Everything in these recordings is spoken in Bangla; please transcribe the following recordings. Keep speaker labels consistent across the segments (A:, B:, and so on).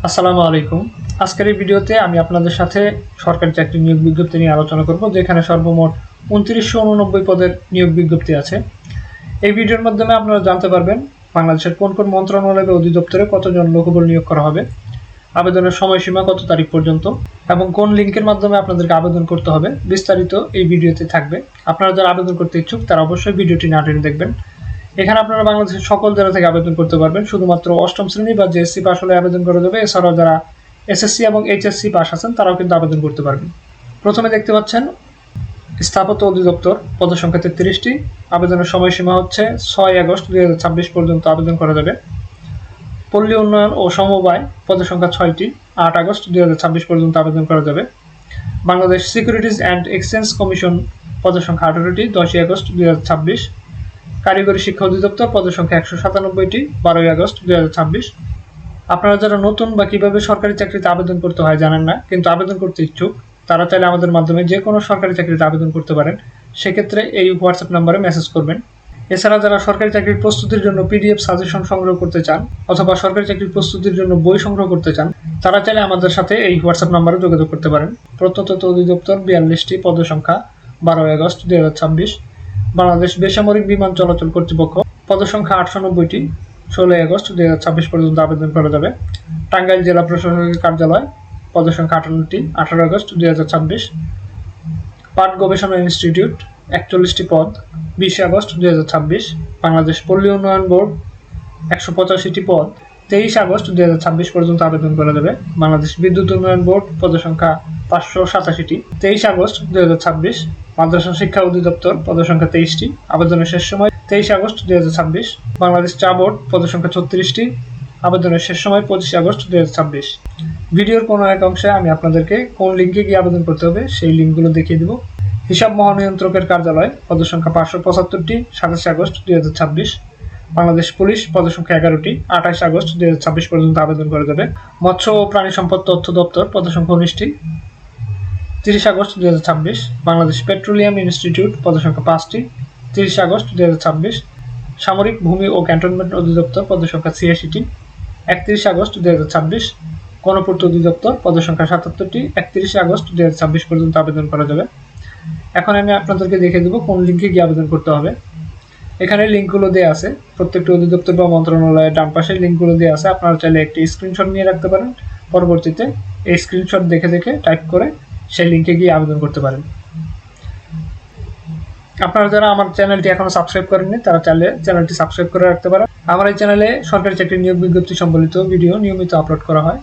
A: আসসালামু আলাইকুম। আজকের এই ভিডিওতে আমি আপনাদের সাথে সরকারি চাকরি নিয়োগ বিজ্ঞপ্তি নিয়ে আলোচনা করব, যেখানে সর্বমোট ২৯৮৯ পদের নিয়োগ বিজ্ঞপ্তি আছে। এই ভিডিওর মাধ্যমে আপনারা জানতে পারবেন বাংলাদেশের কোন কোন মন্ত্রণালয় বা অধিদপ্তরে কতজন লোকবল নিয়োগ করা হবে, আবেদনের সময়সীমা কত তারিখ পর্যন্ত এবং কোন লিঙ্কের মাধ্যমে আপনাদেরকে আবেদন করতে হবে, বিস্তারিত এই ভিডিওতে থাকবে। আপনারা যারা আবেদন করতে ইচ্ছুক তারা অবশ্যই ভিডিওটি না টেনে দেখবেন। এখানে আপনারা বাংলাদেশের সকল জেলা থেকে আবেদন করতে পারবেন। শুধুমাত্র অষ্টম শ্রেণী বা জেএসসি পাস হলে আবেদন করা যাবে। এছাড়াও যারা এসএসসি এবং এইচএসসি পাস আছেন তারাও কিন্তু আবেদন করতে পারবেন। প্রথমে দেখতে পাচ্ছেন স্থাপত্য অধিদপ্তর, পদের সংখ্যা ৩৩টি। আবেদনের সময়সীমা হচ্ছে ৬ আগস্ট ২০২৬ পর্যন্ত আবেদন করা যাবে। পল্লী উন্নয়ন ও সমবায়, পদের সংখ্যা ৬টি। ৮ আগস্ট ২০২৬ পর্যন্ত আবেদন করা যাবে। Bangladesh securities and exchange commission, পদের সংখ্যা ১৮টি। ১০ আগস্ট ২০২৬। কারিগরি শিক্ষা অধিদপ্তর, পদের সংখ্যা ১৯৭টি। ১২ আগস্ট ২০২৬। আপনারা যারা নতুন বা কিভাবে সরকারি চাকরিতে আবেদন করতে হয় জানেন না, কিন্তু আবেদন করতে ইচ্ছুক, তারা চাইলে আমাদের মাধ্যমে যে কোনো সরকারি চাকরিতে আবেদন করতে পারেন। সেক্ষেত্রে এই হোয়াটসঅ্যাপ নাম্বারে মেসেজ করবেন। এছাড়া যারা সরকারি চাকরির প্রস্তুতির জন্য পিডিএফ সাজেশন সংগ্রহ করতে চান অথবা সরকারি চাকরির প্রস্তুতির জন্য বই সংগ্রহ করতে চান, তারা চাইলে আমাদের সাথে এই হোয়াটসঅ্যাপ নাম্বারে যোগাযোগ করতে পারেন। প্রত্নতত্ত্ব অধিদপ্তর, ৪২টি। পদের সংখ্যা ১২ আগস্ট ২০২৬। বাংলাদেশ বেসামরিক বিমান চলাচল কর্তৃপক্ষ, পদের সংখ্যা ৮৯০টি। ১৬ আগস্ট ২০২৬ পর্যন্ত আবেদন করা যাবে। টাঙ্গাইল জেলা প্রশাসকের কার্যালয়, পদের সংখ্যা ৫৮টি। ১৮ আগস্ট ২০২৬। পাট গবেষণা ইনস্টিটিউট, ৪১টি পদ। ২০ আগস্ট ২০২৬। বাংলাদেশ পল্লী উন্নয়ন বোর্ড, ১৮৫টি পদ। ২৩ আগস্ট ২০২৬ পর্যন্ত আবেদন করা যাবে। বাংলাদেশ বিদ্যুৎ উন্নয়ন বোর্ড, পদের সংখ্যা ৫৮৭টি। ২৩ আগস্ট ২০২৬। মাদ্রাসা শিক্ষা অধিদপ্তর, পদের সংখ্যা ২৩টি। আবেদনের শেষ সময় ২৩ আগস্ট ২০২৬। বাংলাদেশ চা বোর্ড, পদের সংখ্যা ৩৬টি। আবেদনের শেষ সময় ২৫ আগস্ট ২০২৬। ভিডিওর কোনো এক অংশে আমি আপনাদেরকে কোন লিঙ্কে গিয়ে আবেদন করতে হবে সেই লিঙ্কগুলো দেখিয়ে দিব। হিসাব মহানিয়ন্ত্রকের কার্যালয়, পদের সংখ্যা ৫৭৫টি। ২৭ আগস্ট ২০২৬। বাংলাদেশ পুলিশ, পদের সংখ্যা ১১টি। ২৮ আগস্ট ২০২৬ পর্যন্ত আবেদন করা যাবে। মৎস্য ও প্রাণী সম্পদ তথ্য দপ্তর, পদের সংখ্যা ১৯টি। ৩০ আগস্ট ২০২৬। বাংলাদেশ পেট্রোলিয়াম ইনস্টিটিউট, পদের সংখ্যা ৫টি। ৩০ আগস্ট ২০২৬। সামরিক ভূমি ও ক্যান্টনমেন্ট অধিদপ্তর, পদের সংখ্যা ৮৬টি। ৩১ আগস্ট ২০২৬। গণপূর্ত অধিদপ্তর, পদের সংখ্যা ৭৭টি। ৩১ আগস্ট ২০২৬ পর্যন্ত আবেদন করা যাবে। এখন আমি আপনাদেরকে দেখে দেবো কোন লিঙ্কে গিয়ে আবেদন করতে হবে। এখানে লিঙ্কগুলো দেওয়া আছে, প্রত্যেকটি অধিদপ্তর বা মন্ত্রণালয়ের ডান পাশে লিঙ্কগুলো দেওয়া আছে। আপনারা চাইলে একটি স্ক্রিনশট নিয়ে রাখতে পারেন। পরবর্তীতে এই স্ক্রিনশট দেখে দেখে টাইপ করে সেই লিঙ্কে গিয়ে আবেদন করতে পারেন। আপনারা যারা আমার চ্যানেলটি এখনো সাবস্ক্রাইব করেননি তারা চাইলে চ্যানেলটি সাবস্ক্রাইব করে রাখতে পারেন। আমার এই চ্যানেলে সরকারি চাকরি নিয়োগ বিজ্ঞপ্তি সম্বলিত ভিডিও নিয়মিত আপলোড করা হয়।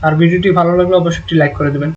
A: আর ভিডিওটি ভালো লাগলে অবশ্যই একটি লাইক করে দেবেন।